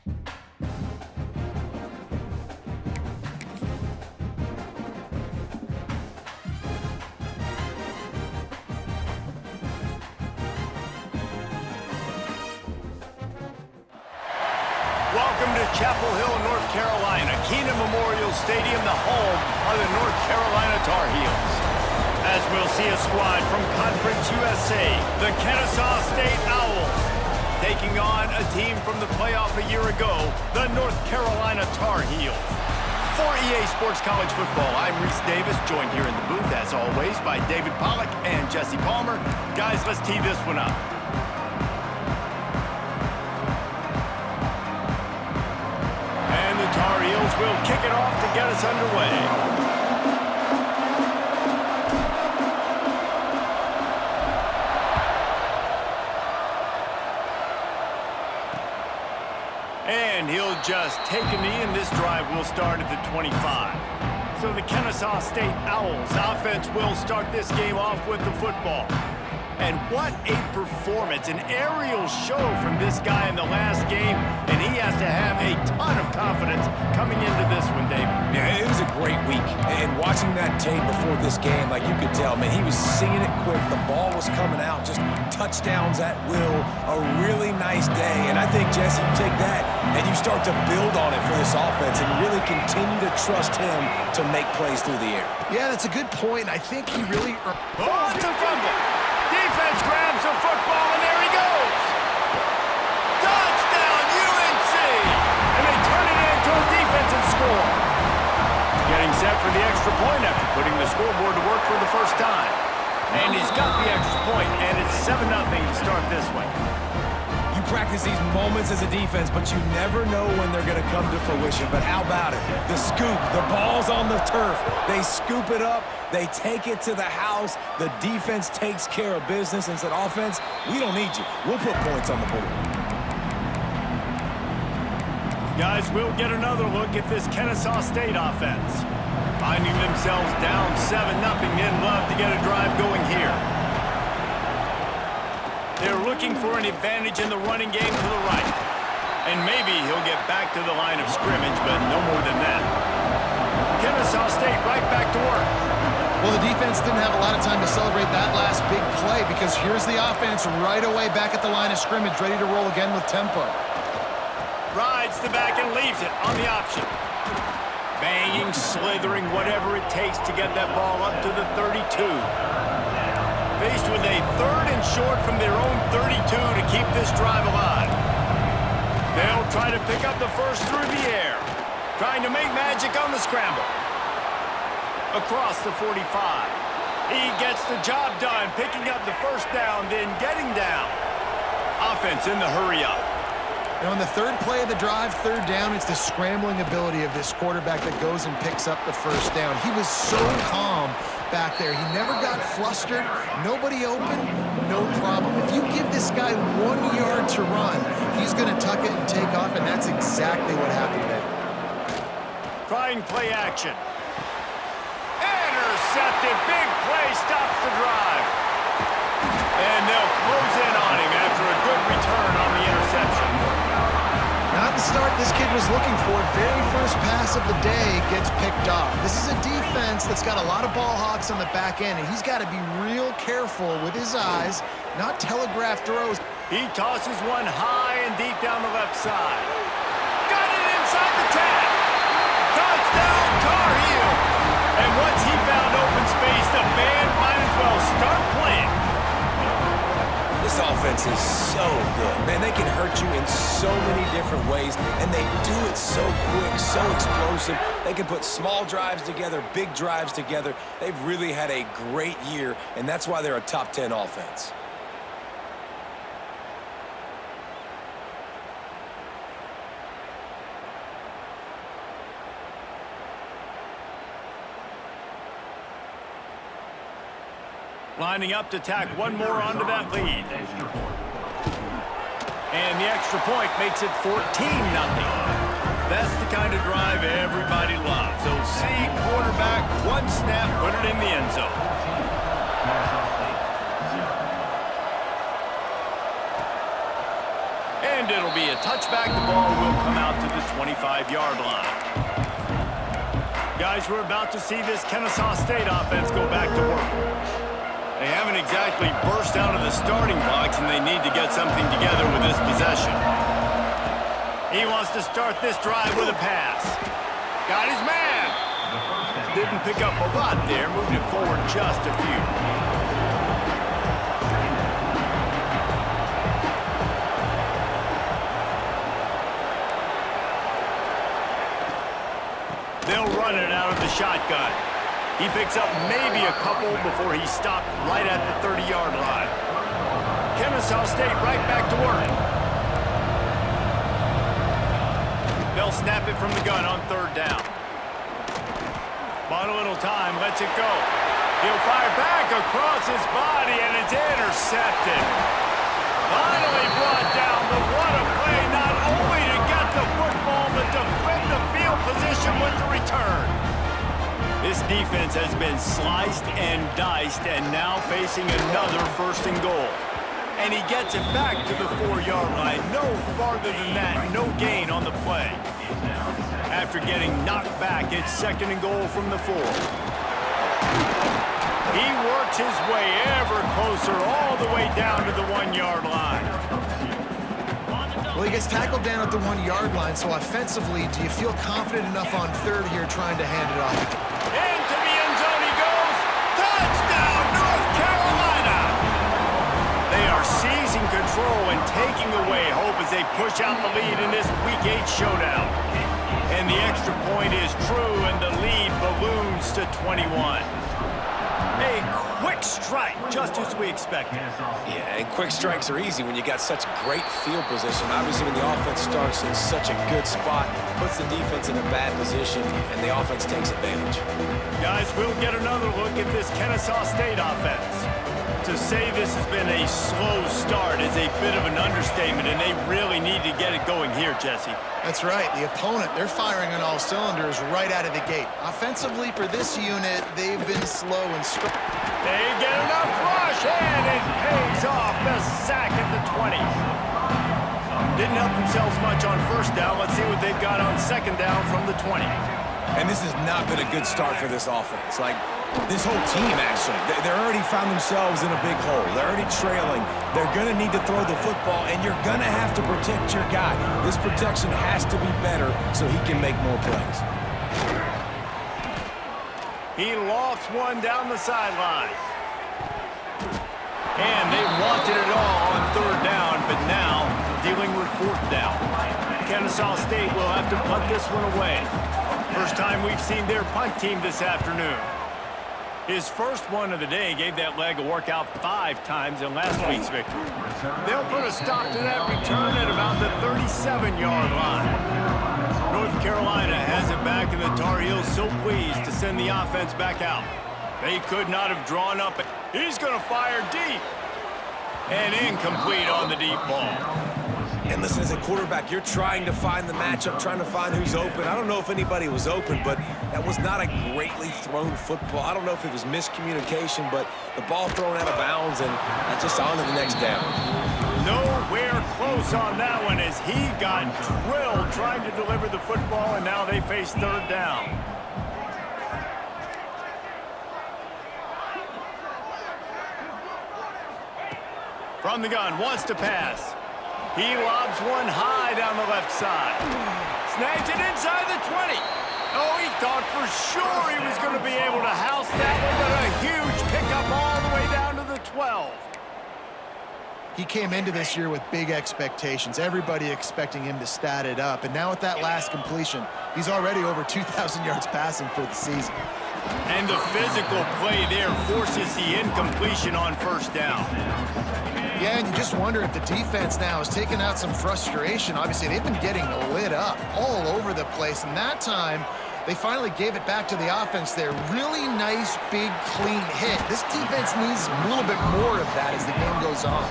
Welcome to Chapel Hill, North Carolina, Kenan Memorial Stadium, the home of the North Carolina Tar Heels. As we'll see a squad from Conference USA, the Kennesaw State Owls, taking on a team from the playoff a year ago, the North Carolina Tar Heels. For EA Sports College Football, I'm Reese Davis, joined here in the booth, as always, by David Pollack and Jesse Palmer. Guys, let's tee this one up. Tar Heels will kick it off to get us underway. And he'll just take a knee, and this drive will start at the 25. So the Kennesaw State Owls offense will start this game off with the football. And what a performance, an aerial show from this guy in the last game, and he has to have a ton of confidence coming into this one, David. Yeah, it was a great week, and watching that tape before this game, like you could tell, man, he was seeing it quick, the ball was coming out, just touchdowns at will, a really nice day, and I think, Jesse, you take that and you start to build on it for this offense and really continue to trust him to make plays through the air. Yeah, that's a good point. I think he really... Oh, it's a fumble! Defense grabs the football, and there he goes! Touchdown, UNC! And they turn it into a defensive score. Getting set for the extra point after putting the scoreboard to work for the first time. And he's got the extra point, and it's 7-0 to start this one. You practice these moments as a defense, but you never know when they're going to come to fruition. But how about it? The scoop, the ball's on the turf. They scoop it up. They take it to the house. The defense takes care of business and said, offense, we don't need you. We'll put points on the board. Guys, we'll get another look at this Kennesaw State offense. Finding themselves down 7-0, and love to get a drive going here. They're looking for an advantage in the running game to the right. And maybe he'll get back to the line of scrimmage, but no more than that. Kennesaw State right back to work. Well, the defense didn't have a lot of time to celebrate that last big play because here's the offense right away back at the line of scrimmage, ready to roll again with tempo. Rides the back and leaves it on the option. Banging, slithering, whatever it takes to get that ball up to the 32. Faced with a 3rd and short from their own 32 to keep this drive alive. They'll try to pick up the first through the air. Trying to make magic on the scramble. Across the 45. He gets the job done, picking up the first down, then getting down. Offense in the hurry up. Now, on the 3rd play of the drive, 3rd down, it's the scrambling ability of this quarterback that goes and picks up the first down. He was so calm back there. He never got flustered. Nobody open, no problem. If you give this guy 1 yard to run, he's going to tuck it and take off, and that's exactly what happened there. Trying play action. Intercepted. Big play stops the drive. And they'll close in on him after a good return on the interception. Not the start this kid was looking for. Very first pass of the day gets picked off. This is a defense that's got a lot of ball hawks on the back end, and he's got to be real careful with his eyes, not telegraph throws. He tosses one high and deep down the left side. Got it inside the 10. Touchdown, Tar Heels. And once he found open space, the band might as well start playing. This offense is so good. Man, they can hurt you in so many different ways, and they do it so quick, so explosive. They can put small drives together, big drives together. They've really had a great year, and that's why they're a top 10 offense. Lining up to tack one more onto that lead. And the extra point makes it 14-0. That's the kind of drive everybody loves. So see quarterback, one snap, put it in the end zone. And And it'll be a touchback. The ball will come out to the 25-yard line. Guys, we're about to see this Kennesaw State offense go back to work. They haven't exactly burst out of the starting blocks, and they need to get something together with this possession. He wants to start this drive with a pass. Got his man. Didn't pick up a lot there, moved it forward just a few. They'll run it out of the shotgun. He picks up maybe a couple before he stopped right at the 30-yard line. Kennesaw State right back to work. They'll snap it from the gun on third down. Bought a little time, lets it go. He'll fire back across his body, and it's intercepted. Finally brought down, but what a play, not only to get the football, but to flip the field position with the return. This defense has been sliced and diced, and now facing another 1st and goal. And he gets it back to the 4-yard line. No farther than that, no gain on the play. After getting knocked back, it's 2nd and goal from the 4. He works his way ever closer all the way down to the 1-yard line. Well, he gets tackled down at the 1-yard line, so offensively, do you feel confident enough on third here trying to hand it off? Into the end zone he goes. Touchdown, North Carolina! They are seizing control and taking away hope as they push out the lead in this Week 8 showdown. And the extra point is true, and the lead balloons to 21. A quick strike, just as we expected. Yeah, and quick strikes are easy when you got such great field position. Obviously, when the offense starts in such a good spot, puts the defense in a bad position, and the offense takes advantage. Guys, we'll get another look at this Kennesaw State offense. To say this has been a slow start is a bit of an understatement, and they really need to get it going here, Jesse. That's right. The opponent, they're firing on all cylinders right out of the gate. Offensively, for this unit, they've been slow and strong. They get enough rush, and it pays off. The sack at the 20. Didn't help themselves much on 1st down. Let's see what they've got on 2nd down from the 20. And this has not been a good start for this offense. Like, this whole team, actually, they're already found themselves in a big hole. They're already trailing. They're going to need to throw the football, and you're going to have to protect your guy. This protection has to be better so he can make more plays. He lofts one down the sideline. And they wanted it all on 3rd down, but now dealing with 4th down. Kennesaw State will have to punt this one away. First time we've seen their punt team this afternoon. His first one of the day gave that leg a workout 5 times in last week's victory. They'll put a stop to that return at about the 37-yard line. North Carolina has it back, and the Tar Heels so pleased to send the offense back out. They could not have drawn up. He's going to fire deep. And incomplete on the deep ball. And listen, as a quarterback, you're trying to find the matchup, trying to find who's open. I don't know if anybody was open, but that was not a greatly thrown football. I don't know if it was miscommunication, but the ball thrown out of bounds, and just on to the next down. Nowhere close on that one as he got drilled trying to deliver the football, and now they face 3rd down. From the gun, wants to pass. He lobs one high down the left side. Snags it inside the 20. Oh, he thought for sure he was going to be able to house that one, but a huge pickup all the way down to the 12. He came into this year with big expectations. Everybody expecting him to stat it up. And now with that last completion, he's already over 2,000 yards passing for the season. And the physical play there forces the incompletion on 1st down. Yeah, and you just wonder if the defense now has taken out some frustration. Obviously, they've been getting lit up all over the place. And that time, they finally gave it back to the offense there. Really nice, big, clean hit. This defense needs a little bit more of that as the game goes on.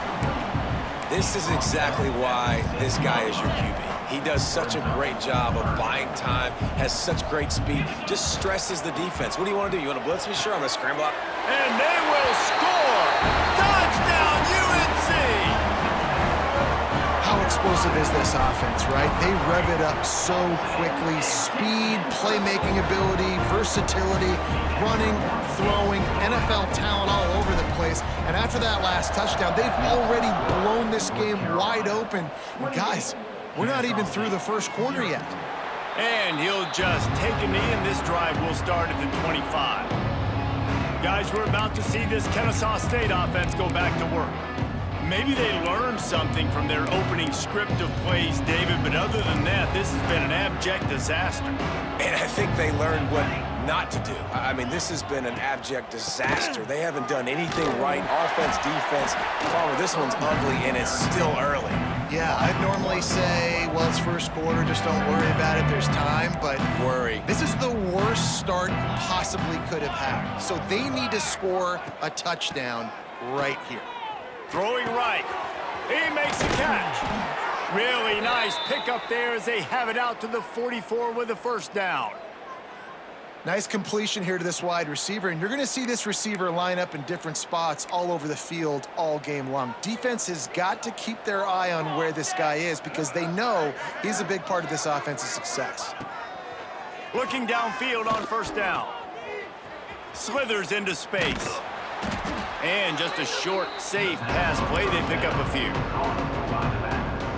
This is exactly why this guy is your QB. He does such a great job of buying time, has such great speed, just stresses the defense. What do you want to do? You want to blitz me? Sure, I'm going to scramble out. And they will score! Touchdown, UNC! How explosive explosive is this offense, right? They rev it up so quickly. Speed, playmaking ability, versatility, running, throwing, NFL talent all over the place. And after that last touchdown, they've already blown this game wide open. And guys, we're not even through the first quarter yet. And he'll just take a knee, and this drive will start at the 25. Guys, we're about to see this Kennesaw State offense go back to work. Maybe they learned something from their opening script of plays, David, but other than that, this has been an abject disaster. And I think they learned what not to do. I mean, this has been an abject disaster. They haven't done anything right, offense, defense. Farmer, this one's ugly, and it's still early. Yeah, I'd normally say, well, it's first quarter, just don't worry about it, there's time, but Worry. this is the worst start you possibly could have had. So they need to score a touchdown right here. Throwing right. He makes a catch. Really nice pickup there as they have it out to the 44 with a first down. Nice completion here to this wide receiver, and you're going to see this receiver line up in different spots all over the field all game long. Defense has got to keep their eye on where this guy is because they know he's a big part of this offense's success. Looking downfield on first down. Slithers into space. And just a short, safe pass play. They pick up a few.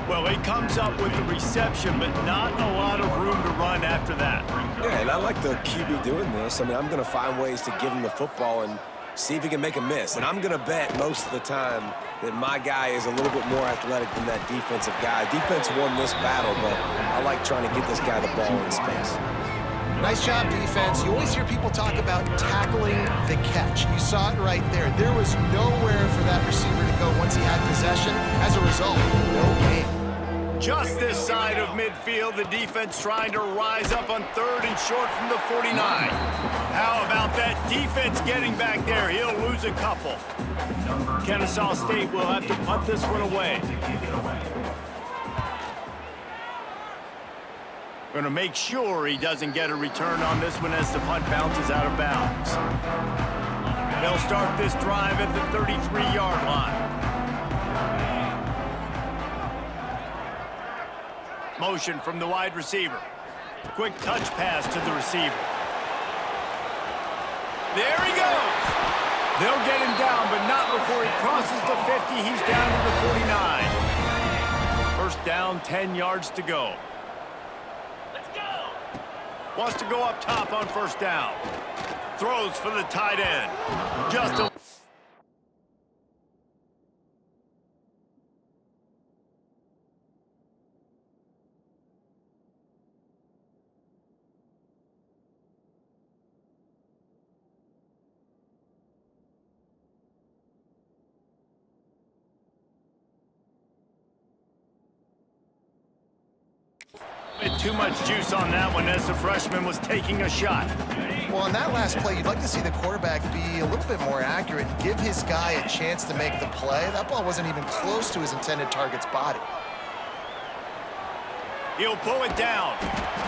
Well, he comes up with the reception, but not a lot of room to run after that. Yeah, and I like the QB doing this. I mean, I'm going to find ways to give him the football and see if he can make a miss. And I'm going to bet most of the time that my guy is a little bit more athletic than that defensive guy. Defense won this battle, but I like trying to get this guy the ball in space. Nice job, defense. You always hear people talk about tackling the catch. You saw it right there. There was nowhere for that receiver to go once he had possession. As a result, no gain. Just this side of midfield, the defense trying to rise up on third and short from the 49. How about that defense getting back there? He'll lose a couple. Kennesaw State will have to punt this one away. Going to make sure he doesn't get a return on this one as the punt bounces out of bounds. They'll start this drive at the 33-yard line. Motion from the wide receiver. Quick touch pass to the receiver. There he goes. They'll get him down, but not before he crosses the 50. He's down to the 49. First down, 10 yards to go. Let's go. Wants to go up top on first down. Throws for the tight end. Just a... Too much juice on that one as the freshman was taking a shot. Well, on that last play, you'd like to see the quarterback be a little bit more accurate and give his guy a chance to make the play. That ball wasn't even close to his intended target's body. He'll pull it down.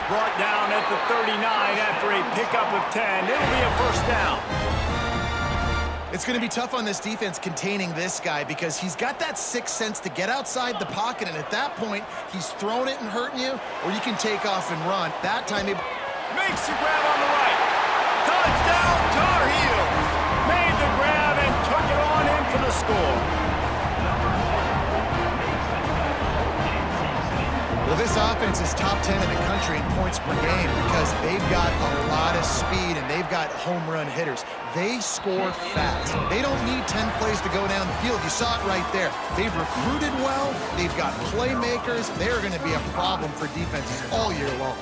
Brought down at the 39 after a pickup of 10. It'll be a first down. It's going to be tough on this defense containing this guy because he's got that sixth sense to get outside the pocket, and at that point, he's throwing it and hurting you, or you can take off and run. That time, he makes the grab on the right. Touchdown, Tar Heels. Made the grab and took it on in for the score. Well, this offense is top 10 in the country in points per game because they've got a lot of speed and they've got home run hitters. They score fast. They don't need 10 plays to go down the field. You saw it right there. They've recruited well. They've got playmakers. They're going to be a problem for defenses all year long.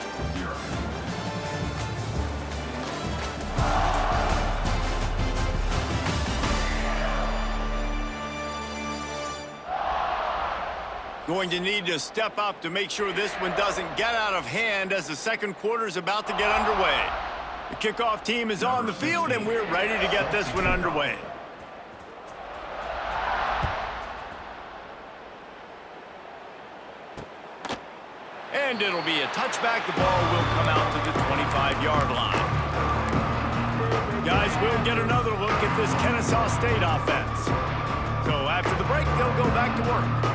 Going to need to step up to make sure this one doesn't get out of hand as the second quarter is about to get underway. The kickoff team is on the field, and we're ready to get this one underway. And it'll be a touchback. The ball will come out to the 25-yard line. Guys, we'll get another look at this Kennesaw State offense. So after the break, they'll go back to work.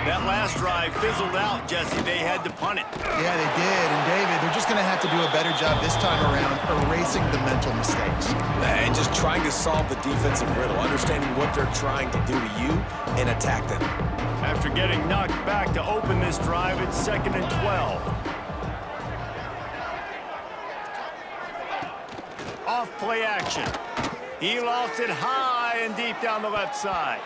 That last drive fizzled out, Jesse. They had to punt it. Yeah, they did. And, David, they're just going to have to do a better job this time around erasing the mental mistakes. And just trying to solve the defensive riddle, understanding what they're trying to do to you and attack them. After getting knocked back to open this drive, it's 2nd and 12. Off play action. He lost it high and deep down the left side.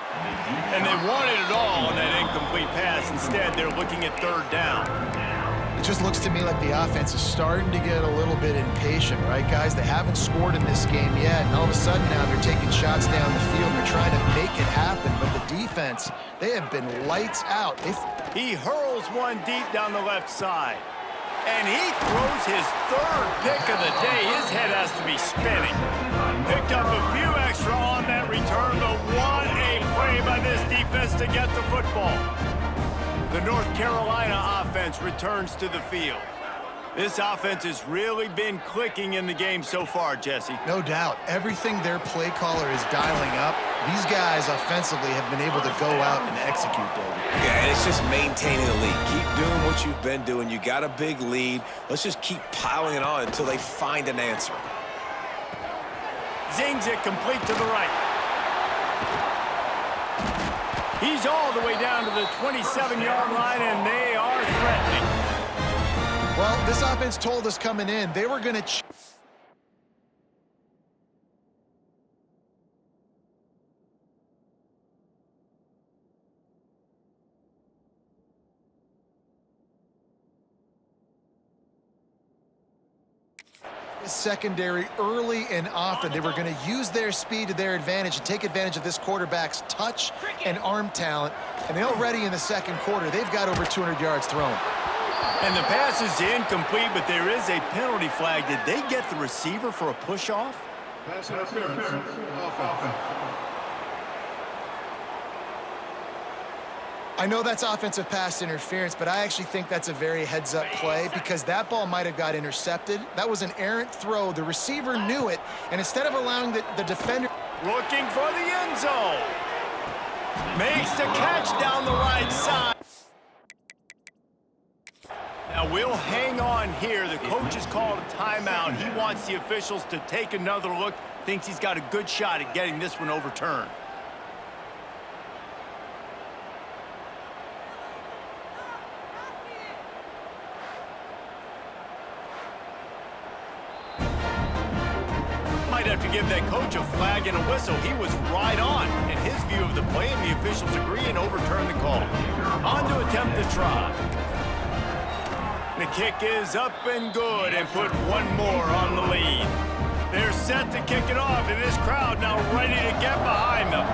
And they wanted it all on that incomplete pass. Instead, they're looking at 3rd down. It just looks to me like the offense is starting to get a little bit impatient, right, guys? They haven't scored in this game yet, and all of a sudden now they're taking shots down the field. They're trying to make it happen, but the defense, they have been lights out. He hurls one deep down the left side. And he throws his 3rd pick of the day. His head has to be spinning. Picked up a few extra on that return, but what a play by this defense to get the football. The North Carolina offense returns to the field. This offense has really been clicking in the game so far, Jesse. No doubt. Everything their play caller is dialing up, these guys offensively have been able to go out and execute, David. Yeah, and it's just maintaining the lead. Keep doing what you've been doing. You got a big lead. Let's just keep piling it on until they find an answer. Zings it complete to the right. He's all the way down to the 27-yard line, and they are threatening. Well, this offense told us coming in they were going to... secondary early and often. They were going to use their speed to their advantage and take advantage of this quarterback's touch and arm talent. And already in the 2nd quarter, they've got over 200 yards thrown. And the pass is incomplete, but there is a penalty flag. Did they get the receiver for a push-off? Pass interference. Offense. I know that's offensive pass interference, but I actually think that's a very heads-up play because that ball might have got intercepted. That was an errant throw. The receiver knew it, and instead of allowing the defender... Looking for the end zone. Makes the catch down the right side. Now we'll hang on here. The coach has called a timeout. He wants the officials to take another look. Thinks he's got a good shot at getting this one overturned. Might have to give that coach a flag and a whistle. He was right on in his view of the play, and the officials agree and overturn the call. On to attempt the try. The kick is up and good and put one more on the lead. They're set to kick it off, and this crowd now ready to get behind them.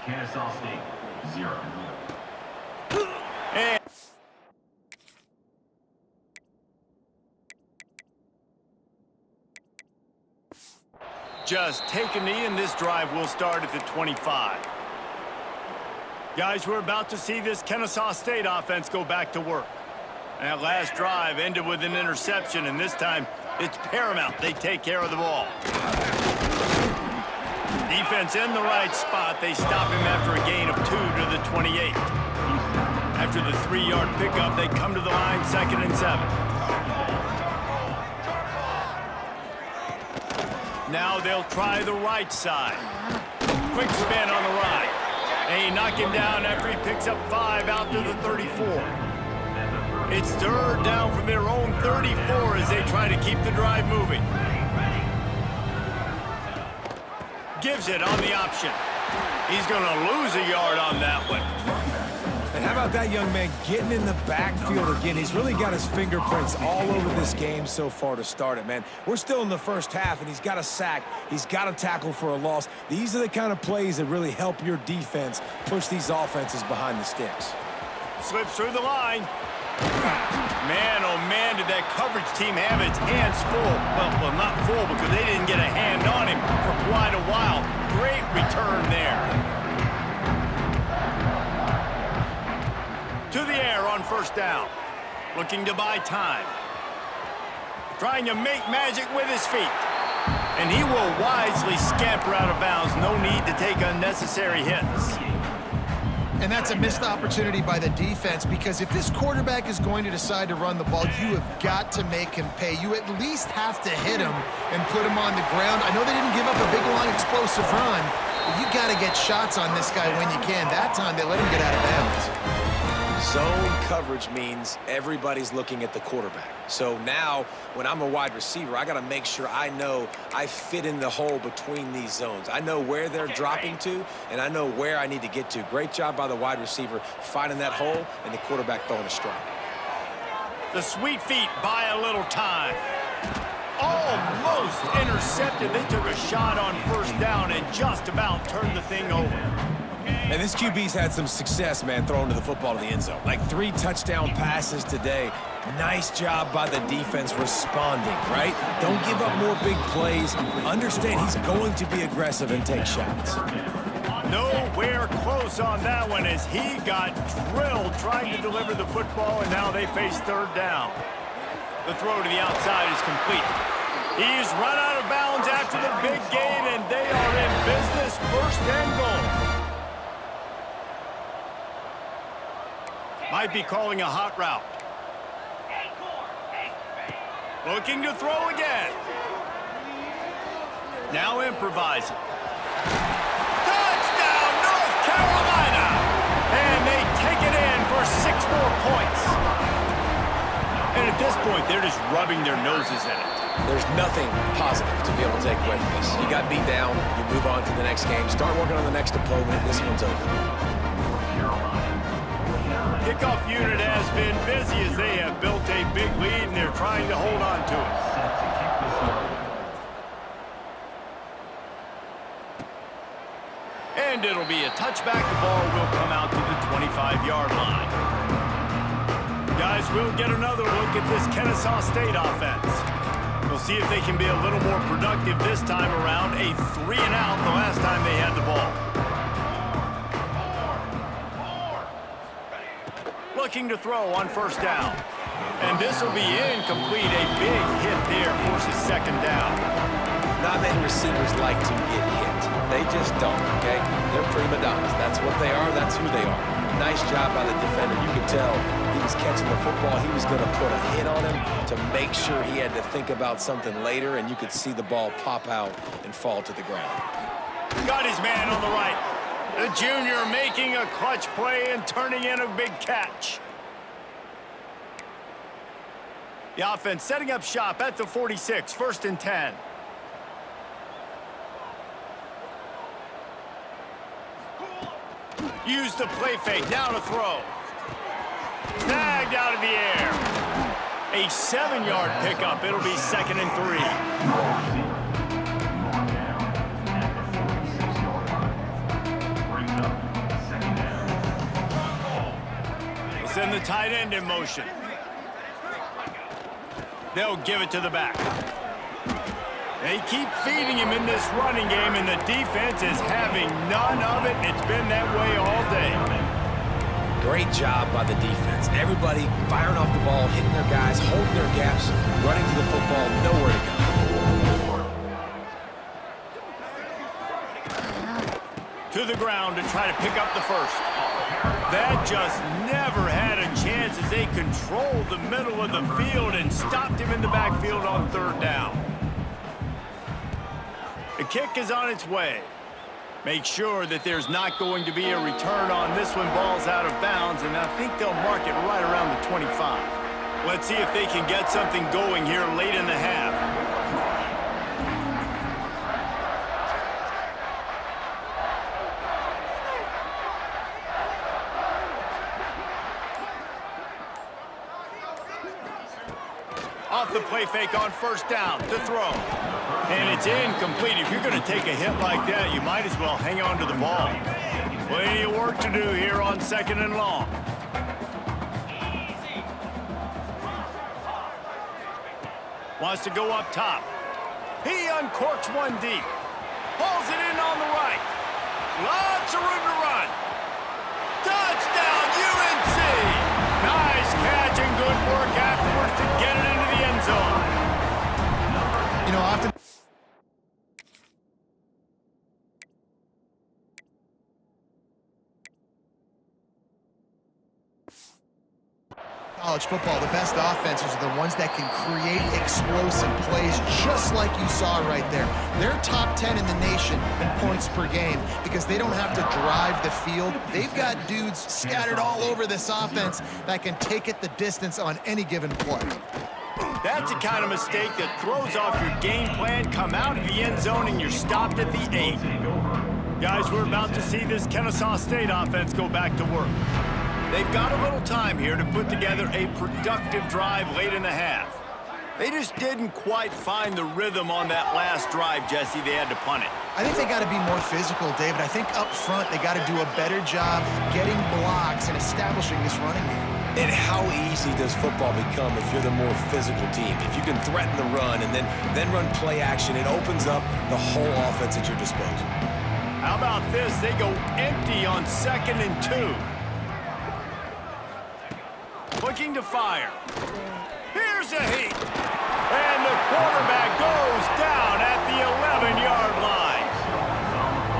KENNSU State, 0. And just take a knee, and this drive will start at the 25. Guys, we're about to see this Kennesaw State offense go back to work. And that last drive ended with an interception, and this time it's paramount they take care of the ball. Defense in the right spot. They stop him after a gain of 2 to the 28. After the 3-yard pickup, they come to the line, 2nd and 7. Now they'll try the right side. Quick spin on the right. They knock him down after he picks up 5 out to the 34. It's 3rd down from their own 34 as they try to keep the drive moving. Gives it on the option. He's going to lose a yard on that one. And how about that young man getting in the backfield again? He's really got his fingerprints all over this game so far to start it, man. We're still in the first half, and he's got a sack. He's got a tackle for a loss. These are the kind of plays that really help your defense push these offenses behind the sticks. Slips through the line. Man, oh man, did that coverage team have its hands full. Well, not full because they didn't get a hand on him for quite a while. Great return there. To the air on first down. Looking to buy time. Trying to make magic with his feet. And he will wisely scamper out of bounds. No need to take unnecessary hits. And that's a missed opportunity by the defense, because if this quarterback is going to decide to run the ball, you have got to make him pay. You at least have to hit him and put him on the ground. I know they didn't give up a big, long, explosive run, but you got to get shots on this guy when you can. That time, they let him get out of bounds. Zone coverage means everybody's looking at the quarterback. So now, when I'm a wide receiver, I got to make sure I know I fit in the hole between these zones. I know where they're dropping to, and I know where I need to get to. Great job by the wide receiver finding that hole, and the quarterback throwing a strike. The sweet feet buy a little time. Almost intercepted. They took a shot on first down and just about turned the thing over. And this QB's had some success, man, throwing to the football to the end zone. Like 3 touchdown passes today. Nice job by the defense responding, right? Don't give up more big plays. Understand he's going to be aggressive and take shots. Nowhere close on that one as he got drilled trying to deliver the football, and now they face third down. The throw to the outside is complete. He's run out of bounds after the big gain, and they are in business. First and goal. Might be calling a hot route. Looking to throw again. Now improvising. Touchdown, North Carolina! And they take it in for 6 more points. And at this point, they're just rubbing their noses in it. There's nothing positive to be able to take away from this. You got beat down, you move on to the next game, start working on the next opponent. This one's over. Kickoff unit has been busy as they have built a big lead and they're trying to hold on to it. And it'll be a touchback. The ball will come out to the 25-yard line. Guys, we'll get another look at this Kennesaw State offense. We'll see if they can be a little more productive this time around. A 3-and-out the last time they had the ball. Looking to throw on first down. And this will be incomplete. A big hit there forces second down. Not many receivers like to get hit. They just don't, okay? They're prima donnas. That's what they are. That's who they are. Nice job by the defender. You could tell he was catching the football. He was going to put a hit on him to make sure he had to think about something later, and you could see the ball pop out and fall to the ground. Got his man on the right. The junior making a clutch play and turning in a big catch. The offense setting up shop at the 46, 1st and 10. Use the play fake, down to throw. Snagged out of the air. A 7-yard pickup. It'll be 2nd and 3. Send the tight end in motion. They'll give it to the back. They keep feeding him in this running game, and the defense is having none of it. It's been that way all day. Great job by the defense. Everybody firing off the ball, hitting their guys, holding their gaps, running to the football, nowhere to go. To the ground to try to pick up the first. That just never had a chance as they controlled the middle of the field and stopped him in the backfield on third down. The kick is on its way. Make sure that there's not going to be a return on this one. Ball's out of bounds, and I think they'll mark it right around the 25. Let's see if they can get something going here late in the half. Off the play fake on first down to throw. And it's incomplete. If you're going to take a hit like that, you might as well hang on to the ball. Plenty of work to do here on 2nd and long. Wants to go up top. He uncorks one deep. Pulls it in on the right. Lots of room to run. Touchdown, UNC! You know, often college football, the best offenses are the ones that can create explosive plays, just like you saw right there. They're top 10 in the nation in points per game because they don't have to drive the field. They've got dudes scattered all over this offense that can take it the distance on any given play. That's the kind of mistake that throws off your game plan. Come out of the end zone and you're stopped at the 8. Guys, we're about to see this Kennesaw State offense go back to work. They've got a little time here to put together a productive drive late in the half. They just didn't quite find the rhythm on that last drive, Jesse. They had to punt it. I think they got to be more physical, David. I think up front they got to do a better job getting blocks and establishing this running game. And how easy does football become if you're the more physical team? If you can threaten the run and then run play action, it opens up the whole offense at your disposal. How about this? They go empty on 2nd and 2. Looking to fire. Here's a heat. And the quarterback goes down at the 11-yard line.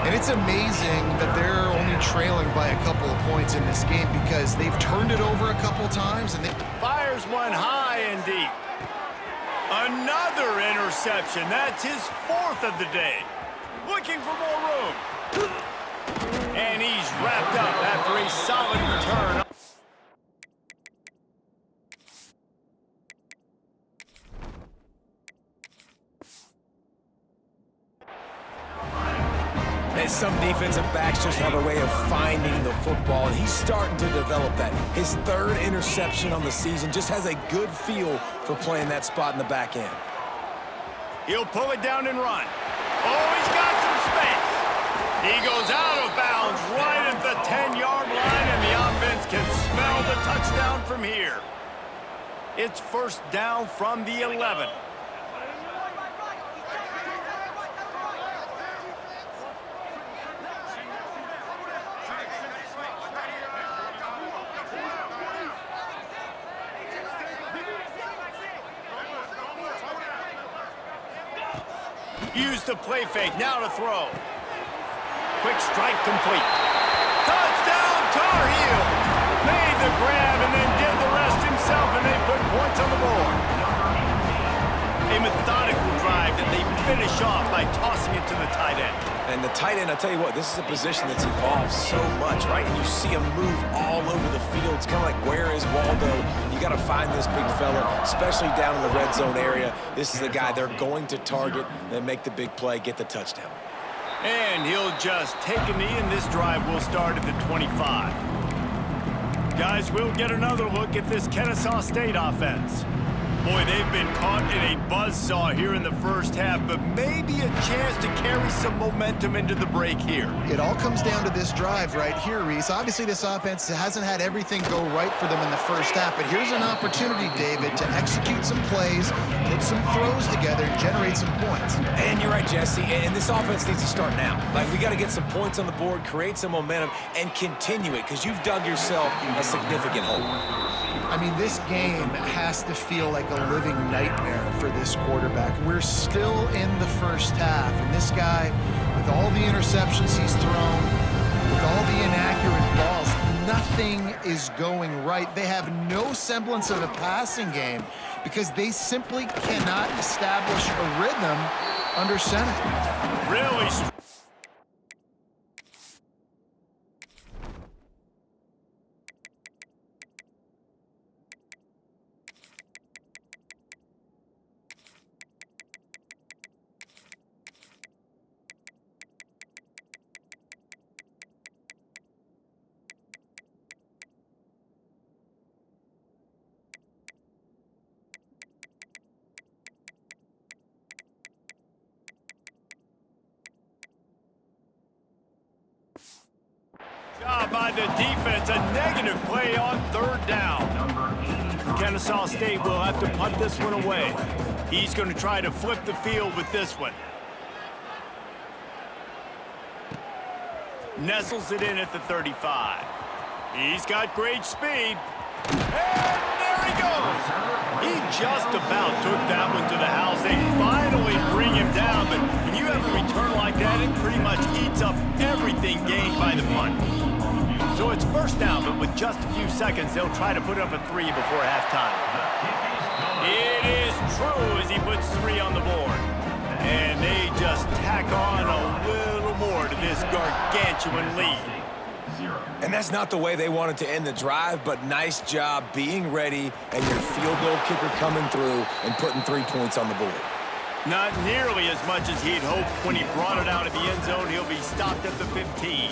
And it's amazing that they're only trailing by a couple of points in this game because they've turned it over a couple times and they Fires one high and deep. Another interception. That's his 4th of the day. Looking for more room. And he's wrapped up after a solid return. And some defensive backs just have a way of finding the football, and he's starting to develop that. His 3rd interception on the season, just has a good feel for playing that spot in the back end. He'll pull it down and run. Oh, he's got some space. He goes out of bounds right at the 10-yard line, and the offense can smell the touchdown from here. It's 1st down from the 11. Use the play fake, now to throw. Quick strike complete. Touchdown, Tar Heels! Made the grab and then did the rest himself, and they put points on the board. A methodical drive that they finish off by tossing it to the tight end. And the tight end, I'll tell you what, this is a position that's evolved so much, right? And you see him move all over the field. It's kind of like, where is Waldo? You got to find this big fella, especially down in the red zone area. This is the guy they're going to target and make the big play, get the touchdown. And he'll just take a knee, and this drive will start at the 25. Guys, we'll get another look at this Kennesaw State offense. Boy, they've been caught in a buzzsaw here in the first half, but maybe a chance to carry some momentum into the break here. It all comes down to this drive right here, Reese. Obviously, this offense hasn't had everything go right for them in the first half, but here's an opportunity, David, to execute some plays, put some throws together, and generate some points. And you're right, Jesse, and this offense needs to start now. Like, we got to get some points on the board, create some momentum, and continue it, because you've dug yourself a significant hole. I mean, this game has to feel like a living nightmare for this quarterback. We're still in the first half, and this guy, with all the interceptions he's thrown, with all the inaccurate balls, nothing is going right. They have no semblance of a passing game because they simply cannot establish a rhythm under center. Really job by the defense, a negative play on 3rd down. Kennesaw State will have to punt this one away. He's going to try to flip the field with this one. Nestles it in at the 35. He's got great speed. And there there he goes. He just about took that one to the house. They finally bring him down, but when you have a return like that, it pretty much eats up everything gained by the punt. So it's first down, but with just a few seconds, they'll try to put up a 3 before halftime. It is true as he puts 3 on the board. And they just tack on a little more to this gargantuan lead. And that's not the way they wanted to end the drive, but nice job being ready and your field goal kicker coming through and putting 3 points on the board. Not nearly as much as he'd hoped when he brought it out of the end zone. He'll be stopped at the 15.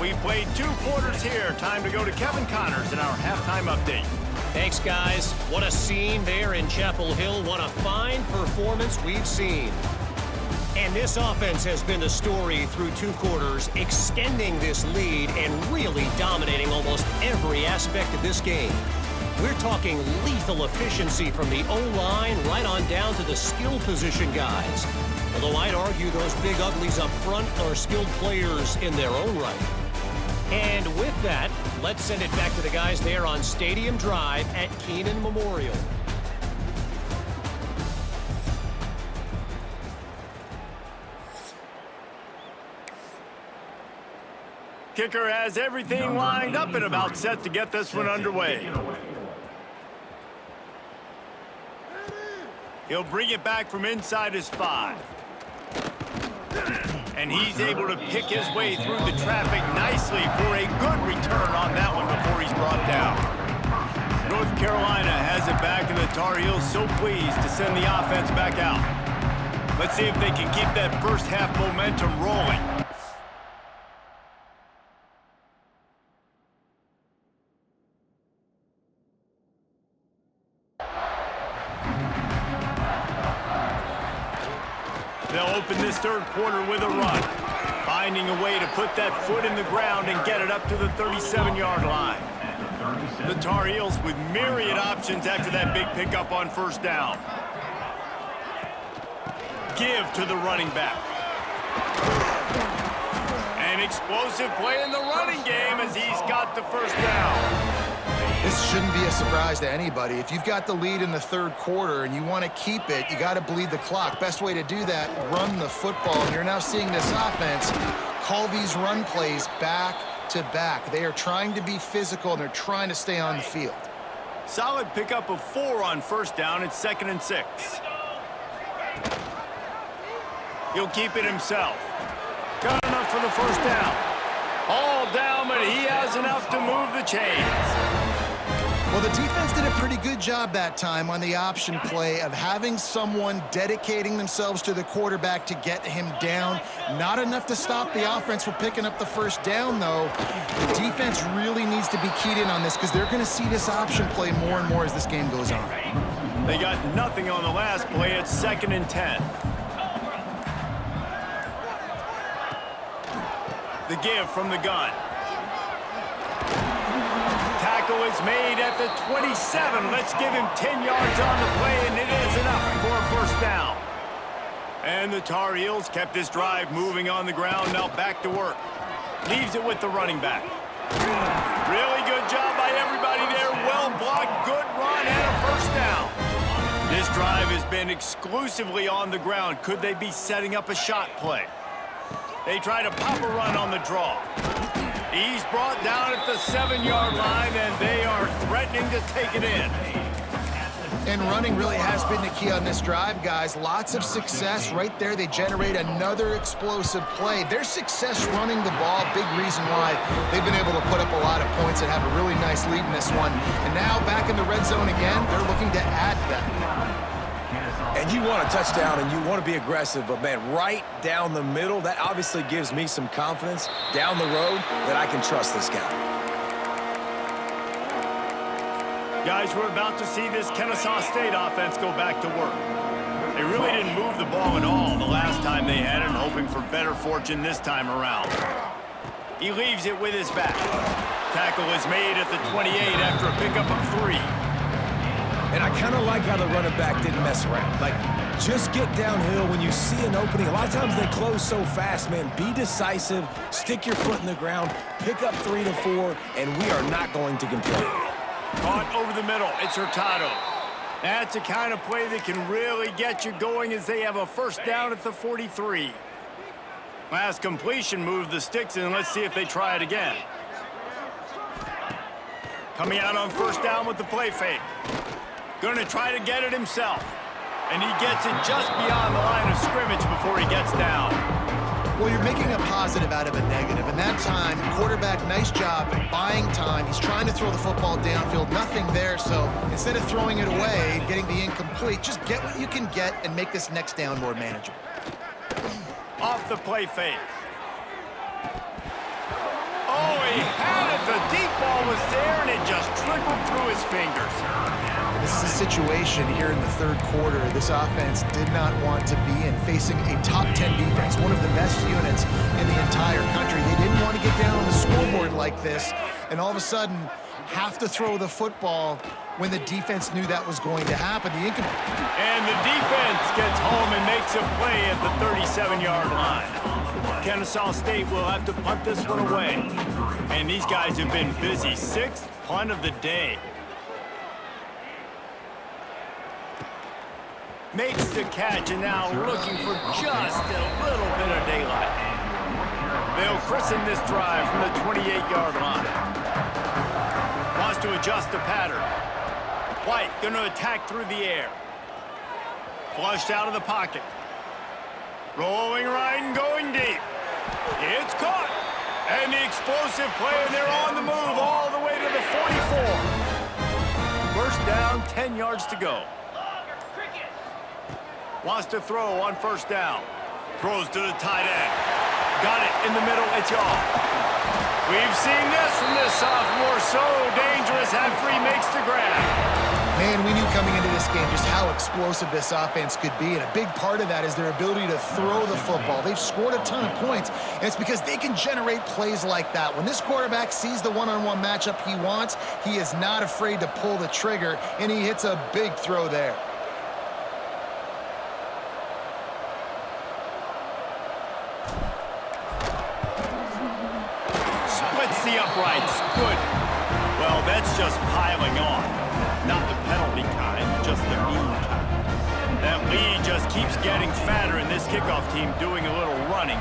We've played 2 quarters here. Time to go to Kevin Connors in our halftime update. Thanks, guys. What a scene there in Chapel Hill. What a fine performance we've seen. And this offense has been the story through 2 quarters, extending this lead and really dominating almost every aspect of this game. We're talking lethal efficiency from the O-line right on down to the skill position guys. Although I'd argue those big uglies up front are skilled players in their own right. And with that, let's send it back to the guys there on Stadium Drive at Kenan Memorial. Kicker has everything lined up and about set to get this one underway. He'll bring it back from inside his 5. And he's able to pick his way through the traffic nicely for a good return on that one before he's brought down. North Carolina has it back, and the Tar Heels so pleased to send the offense back out. Let's see if they can keep that first half momentum rolling. They'll open this 3rd quarter with a run, finding a way to put that foot in the ground and get it up to the 37-yard line. The Tar Heels with myriad options after that big pickup on first down. Give to the running back. An explosive play in the running game as he's got the first down. This shouldn't be a surprise to anybody. If you've got the lead in the 3rd quarter and you want to keep it, you got to bleed the clock. Best way to do that, run the football. And you're now seeing this offense call these run plays back to back. They are trying to be physical, and they're trying to stay on the field. Solid pickup of 4 on first down. It's 2nd and 6. He'll keep it himself. Got enough for the first down. All down, but he has enough to move the chains. Well, the defense did a pretty good job that time on the option play of having someone dedicating themselves to the quarterback to get him down. Not enough to stop the offense from picking up the first down, though. The defense really needs to be keyed in on this because they're going to see this option play more and more as this game goes on. They got nothing on the last play. It's 2nd and 10. The give from the gun. Tackle is made at the 27. Let's give him 10 yards on the play, and it is enough for a first down. And the Tar Heels kept this drive moving on the ground. Now back to work. Leaves it with the running back. Really good job by everybody there. Well blocked, good run, and a first down. This drive has been exclusively on the ground. Could they be setting up a shot play? They try to pop a run on the draw. He's brought down at the 7-yard line, and they are threatening to take it in. And running really has been the key on this drive, guys. Lots of success right there. They generate another explosive play. Their success running the ball, big reason why they've been able to put up a lot of points and have a really nice lead in this one. And now back in the red zone again, they're looking to add that. And you want a touchdown and you want to be aggressive, but man, right down the middle, that obviously gives me some confidence down the road that I can trust this guy. Guys, we're about to see this Kennesaw State offense go back to work. They really didn't move the ball at all the last time they had it, hoping for better fortune this time around. He leaves it with his back. Tackle is made at the 28 after a pickup of 3. And I kind of like how the running back didn't mess around. Like, just get downhill when you see an opening. A lot of times they close so fast, man. Be decisive, stick your foot in the ground, pick up 3 to 4, and we are not going to complain. Caught over the middle. It's Hurtado. That's the kind of play that can really get you going as they have a first down at the 43. Last completion moved the sticks in. Let's see if they try it again. Coming out on first down with the play fake. Going to try to get it himself. And he gets it just beyond the line of scrimmage before he gets down. Well, you're making a positive out of a negative. And that time, quarterback, nice job buying time. He's trying to throw the football downfield. Nothing there. So instead of throwing it away and getting the incomplete, just get what you can get and make this next down more manageable. Off the play fake. Oh, he had it. The deep ball was there, and it just trickled through his fingers. This is a situation here in the third quarter this offense did not want to be in, facing a top 10 defense, one of the best units in the entire country. They didn't want to get down on the scoreboard like this, and all of a sudden have to throw the football when the defense knew that was going to happen. And the defense gets home and makes a play at the 37-yard line. Kennesaw State will have to punt this one away. And these guys have been busy. Sixth punt of the day. Makes the catch, and now looking for just a little bit of daylight. They'll christen this drive from the 28-yard line. Wants to adjust the pattern. White going to attack through the air. Flushed out of the pocket. Rolling right and going deep. It's caught. And the explosive play, and they're on the move all the way to the 44. First down, 10 yards to go. Wants to throw on first down. Throws to the tight end. Got it in the middle. It's off. We've seen this from this sophomore. So dangerous after he makes the grab. Man, we knew coming into this game just how explosive this offense could be, and a big part of that is their ability to throw the football. They've scored a ton of points, and it's because they can generate plays like that. When this quarterback sees the one-on-one matchup he wants, he is not afraid to pull the trigger, and he hits a big throw there. Splits the uprights. Good. Well, that's just piling on. Not the penalty kind, just the mean kind. That lead just keeps getting fatter, and this kickoff team doing a little running.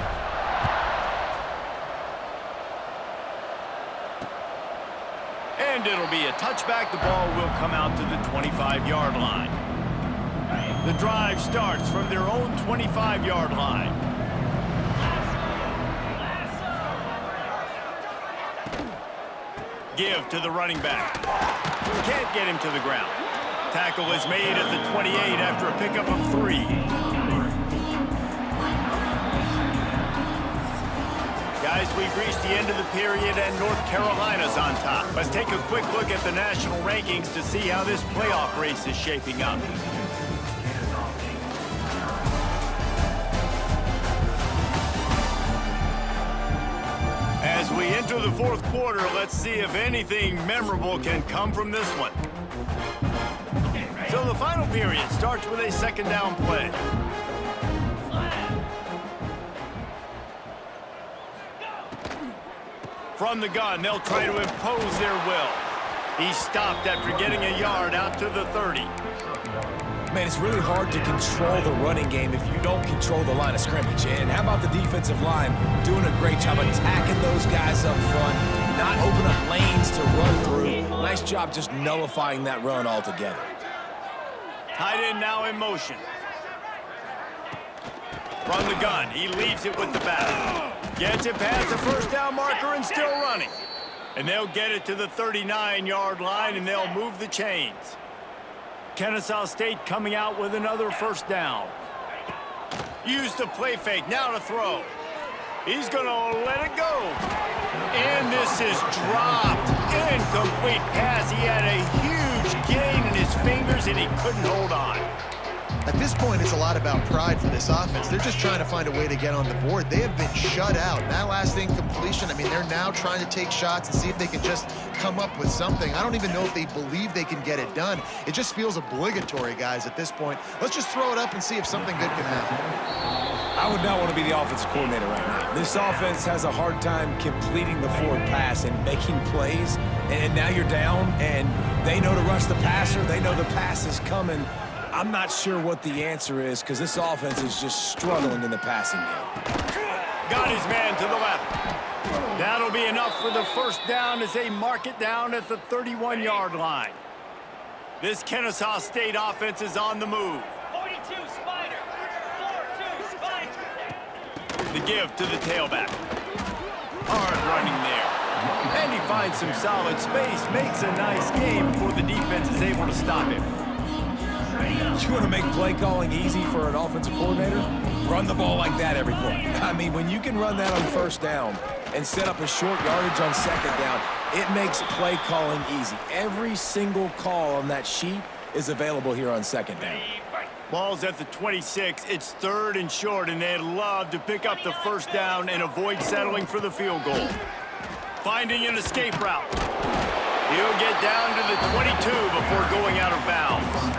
And it'll be a touchback. The ball will come out to the 25-yard line. The drive starts from their own 25-yard line. Give to the running back. Can't get him to the ground. Tackle is made at the 28 after a pickup of 3. Guys, we've reached the end of the period, and North Carolina's on top. Let's take a quick look at the national rankings to see how this playoff race is shaping up. As we enter the fourth quarter, let's see if anything memorable can come from this one. So the final period starts with a second down play. From the gun, they'll try to impose their will. He stopped after getting a yard out to the 30. Man, it's really hard to control the running game if you don't control the line of scrimmage. And how about the defensive line doing a great job attacking those guys up front, not open up lanes to run through. Nice job just nullifying that run altogether. Tight end now in motion. From the gun, he leaves it with the back. Gets it past the first down marker and still running. And they'll get it to the 39-yard line, and they'll move the chains. Kennesaw State coming out with another first down. Use the play fake, now to throw. He's going to let it go. And this is dropped. Incomplete pass. He had a huge gain in his fingers, and he couldn't hold on. At this point, it's a lot about pride for this offense. They're just trying to find a way to get on the board. They have been shut out. That last incompletion, I mean, they're now trying to take shots and see if they can just come up with something. I don't even know if they believe they can get it done. It just feels obligatory, guys, at this point. Let's just throw it up and see if something good can happen. I would not want to be the offensive coordinator right now. This offense has a hard time completing the forward pass and making plays, and now you're down, and they know to rush the passer. They know the pass is coming. I'm not sure what the answer is because this offense is just struggling in the passing game. Got his man to the left. That'll be enough for the first down as they mark it down at the 31-yard line. This Kennesaw State offense is on the move. 42 Spider. 4-2 Spider. The give to the tailback. Hard running there. And he finds some solid space, makes a nice game before the defense is able to stop him. You want to make play calling easy for an offensive coordinator? Run the ball like that every play. I mean, when you can run that on first down and set up a short yardage on second down, it makes play calling easy. Every single call on that sheet is available here on second down. Ball's at the 26. It's 3rd and short, and they'd love to pick up the first down and avoid settling for the field goal. Finding an escape route. He'll get down to the 22 before going out of bounds.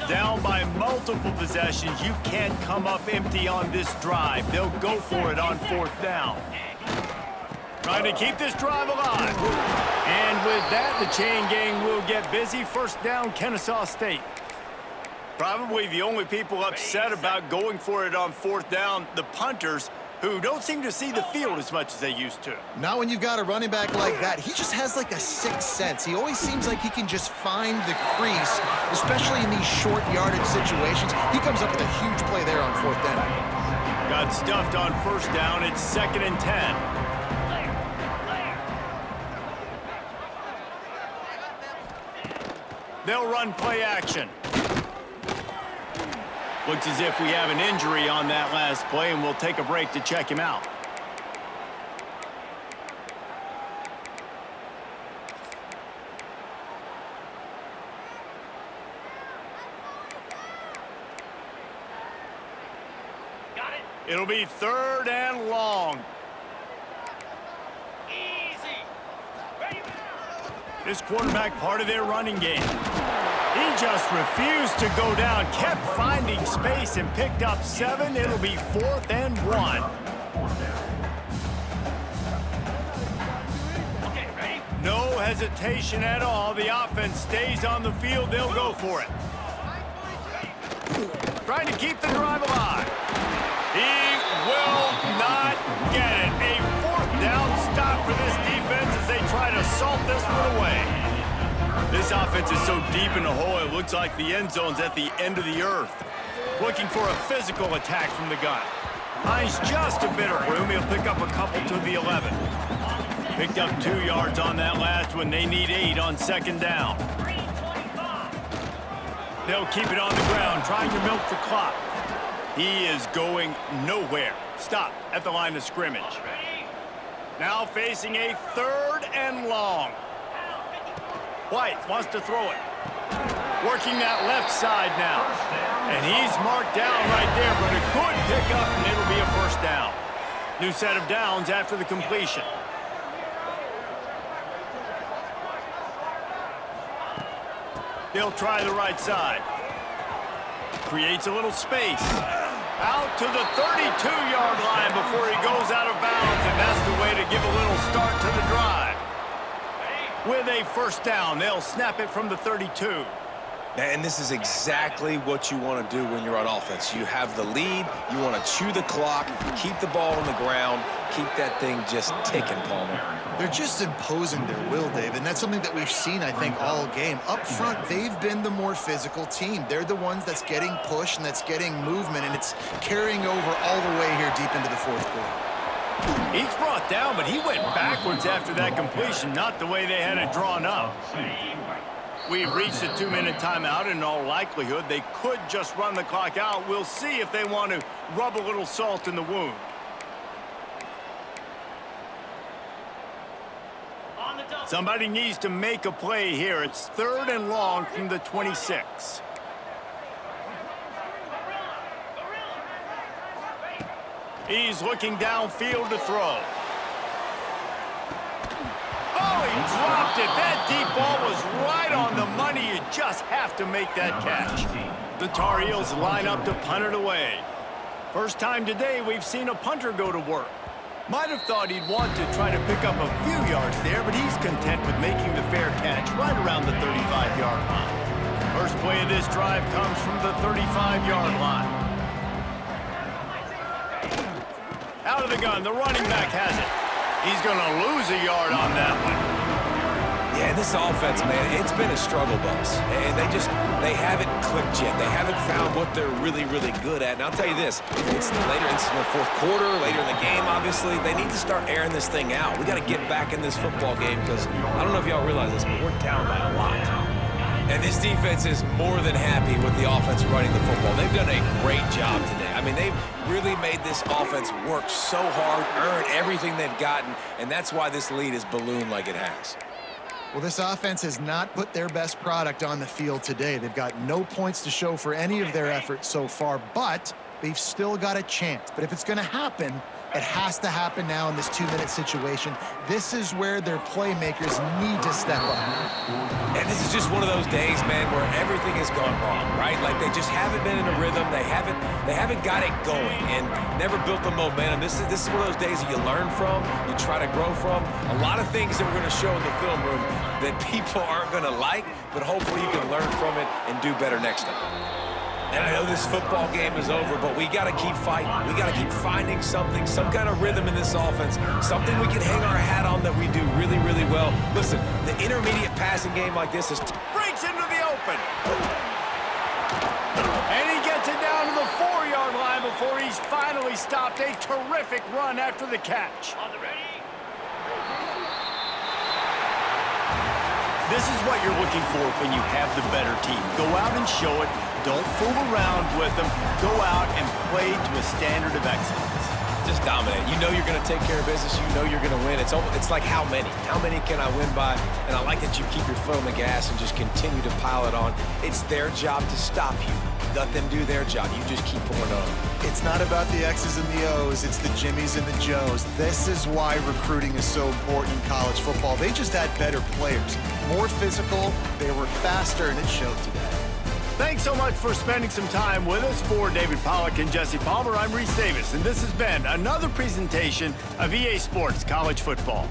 Down by multiple possessions, you can't come up empty on this drive. They'll go for it on 4th down. Trying to keep this drive alive. And with that, the chain gang will get busy. First down, Kennesaw State. Probably the only people upset about going for it on 4th down, the punters, who don't seem to see the field as much as they used to. Not when you've got a running back like that. He just has like a sixth sense. He always seems like he can just find the crease, especially in these short yardage situations. He comes up with a huge play there on 4th down. Got stuffed on 1st down. It's 2nd and 10. They'll run play action. Looks as if we have an injury on that last play, and we'll take a break to check him out. Got it. It'll be 3rd and long. Easy. Ready. This quarterback part of their running game. He just refused to go down, kept finding space and picked up 7. It'll be 4th and 1. Okay, ready? No hesitation at all. The offense stays on the field. They'll go for it. Trying to keep the drive alive. He will not get it. A 4th down stop for this defense as they try to salt this one away. This offense is so deep in the hole, it looks like the end zone's at the end of the earth. Looking for a physical attack from the gun. Finds just a bit of room. He'll pick up a couple to the 11. Picked up 2 yards on that last one. They need 8 on 2nd down. They'll keep it on the ground, trying to milk the clock. He is going nowhere. Stop at the line of scrimmage. Now facing a 3rd and long. White wants to throw it. Working that left side now. And he's marked down right there, but a good pickup, and it'll be a 1st down. New set of downs after the completion. They'll try the right side. Creates a little space. Out to the 32-yard line before he goes out of bounds, and that's the way to give a little start to the drive. With a 1st down, they'll snap it from the 32. And this is exactly what you want to do when you're on offense. You have the lead, you want to chew the clock, keep the ball on the ground, keep that thing just ticking, Palmer. They're just imposing their will, Dave, and that's something that we've seen, I think, all game. Up front, they've been the more physical team. They're the ones that's getting pushed and that's getting movement, and it's carrying over all the way here deep into the 4th quarter. He's brought down, but he went backwards after that completion, not the way they had it drawn up. We've reached a 2-minute timeout, and in all likelihood, they could just run the clock out. We'll see if they want to rub a little salt in the wound. Somebody needs to make a play here. It's 3rd and long from the 26. He's looking downfield to throw. Oh, Oh, he dropped it. That deep ball was right on the money. You just have to make that catch. The Tar Heels line up to punt it away. First time today we've seen a punter go to work. Might have thought he'd want to try to pick up a few yards there, but he's content with making the fair catch right around the 35-yard line. First play of this drive comes from the 35-yard line. Out of the gun, the running back has it. He's going to lose a yard on that one. Yeah, this offense, man, it's been a struggle bus. And they haven't clicked yet. They haven't found what they're really, really good at. And I'll tell you this, it's later in the fourth quarter, later in the game, obviously. They need to start airing this thing out. We got to get back in this football game because I don't know if y'all realize this, but we're down by a lot. And this defense is more than happy with the offense running the football. They've done a great job today. I mean, they've really made this offense work so hard, earn everything they've gotten, and that's why this lead is ballooned like it has. Well, this offense has not put their best product on the field today. They've got no points to show for any of their efforts so far, but they've still got a chance. But if it's going to happen, it has to happen now in this 2-minute situation. This is where their playmakers need to step up. And this is just one of those days, man, where everything has gone wrong, right? Like they just haven't been in a rhythm. They haven't got it going and never built the momentum. This is one of those days that you learn from, you try to grow from. A lot of things that we're going to show in the film room that people aren't going to like, but hopefully you can learn from it and do better next time. And I know this football game is over, but we got to keep fighting. We got to keep finding something, some kind of rhythm in this offense, something we can hang our hat on that we do really, really well. Listen, the intermediate passing game like this is... Breaks into the open. And he gets it down to the 4-yard line before he's finally stopped. A terrific run after the catch. On the ready. This is what you're looking for when you have the better team. Go out and show it. Don't fool around with them. Go out and play to a standard of excellence. Just dominate. You know you're going to take care of business. You know you're going to win. It's like how many? How many can I win by? And I like that you keep your foot on the gas and just continue to pile it on. It's their job to stop you. Let them do their job. You just keep pouring on. It's not about the X's and the O's. It's the Jimmies and the Joes. This is why recruiting is so important in college football. They just had better players, more physical, they were faster, and it showed today. Thanks so much for spending some time with us. For David Pollack and Jesse Palmer, I'm Reese Davis, and this has been another presentation of EA Sports College Football.